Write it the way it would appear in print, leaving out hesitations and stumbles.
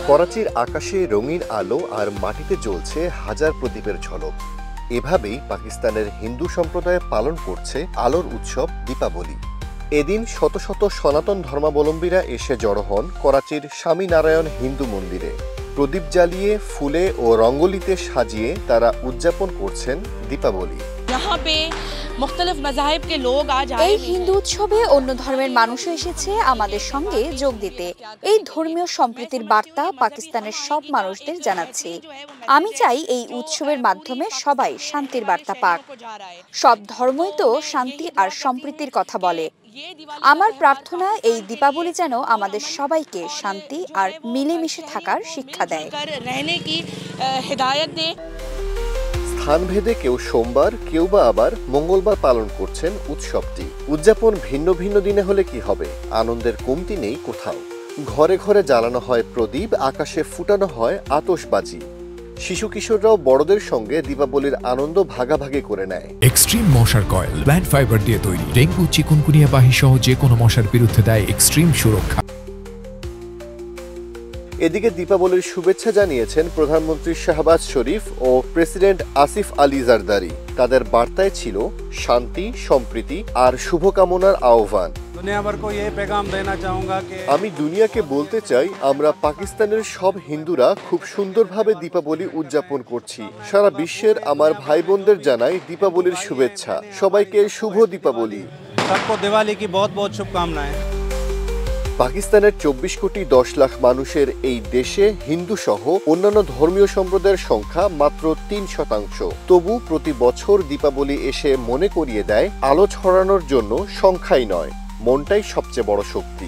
করাচির আকাশে রঙিন আলো আর মাটিতে জ্বলছে হাজার প্রদীপের ঝলক। এভাবেই পাকিস্তানের হিন্দু সম্প্রদায় পালন করছে আলোর উৎসব দীপাবলি। এদিন শত শত সনাতন ধর্মাবলম্বীরা এসে জড়ো হন করাচির স্বামীনারায়ণ হিন্দু মন্দিরে। প্রদীপ জ্বালিয়ে, ফুলে ও রঙ্গোলিতে সাজিয়ে তারা উদযাপন করছেন দীপাবলি। এই হিন্দু উৎসবে অন্য ধর্মের মানুষও এসেছে আমাদের সঙ্গে যোগ দিতে। এই ধর্মীয় সম্প্রীতির বার্তা পাকিস্তানের সব মানুষদের জানাচ্ছি। আমি চাই এই উৎসবের মাধ্যমে সবাই শান্তির বার্তা পাক। সব ধর্মই তো শান্তি আর সম্প্রীতির কথা বলে। আমার প্রার্থনা এই দীপাবলি যেন আমাদের সবাইকে শান্তি আর মিলেমিশে থাকার শিক্ষা দেয়। স্থানভেদে কেউ সোমবার, কেউ বা আবার মঙ্গলবার পালন করছেন উৎসবটি। উদযাপন ভিন্ন ভিন্ন দিনে হলে কি হবে, আনন্দের কমতি নেই কোথাও। ঘরে ঘরে জ্বালানো হয় প্রদীপ, আকাশে ফুটানো হয় আতশবাজি। শিশু কিশোররাও বড়দের সঙ্গে দীপাবলির আনন্দ ভাগাভাগি করে নেয়। এক্সট্রিম মশার কয়েল প্ল্যান্ট ফাইবার দিয়ে তৈরি। ডেঙ্গু, চিকুনগুনিয়া বাহি সহ যে কোনো মশার বিরুদ্ধে দেয় এক্সট্রিম সুরক্ষা। এদিকে দীপাবলির শুভেচ্ছা জানিয়েছেন প্রধানমন্ত্রী শাহবাজ শরীফ ও প্রেসিডেন্ট আসিফ আলী জারদারি। তাদের বার্তায় ছিল শান্তি, সম্প্রীতি আর শুভকামনার আহ্বান। আমি দুনিয়াকে বলতে চাই, আমরা পাকিস্তানের সব হিন্দুরা খুব সুন্দরভাবে দীপাবলি উদযাপন করছি। সারা বিশ্বের আমার ভাই বোনদের জানাই দীপাবলির শুভেচ্ছা। সবাইকে শুভ দীপাবলি। দিওয়ালি কি বহুত বহুত শুভকামনাएं। পাকিস্তানের 24 কোটি 10 লাখ মানুষের এই দেশে হিন্দু সহ অন্যান্য ধর্মীয় সম্প্রদায়ের সংখ্যা মাত্র 3%। তবু প্রতি বছর দীপাবলি এসে মনে করিয়ে দেয়, আলো ছড়ানোর জন্য সংখ্যাই নয়, মনটাই সবচেয়ে বড় শক্তি।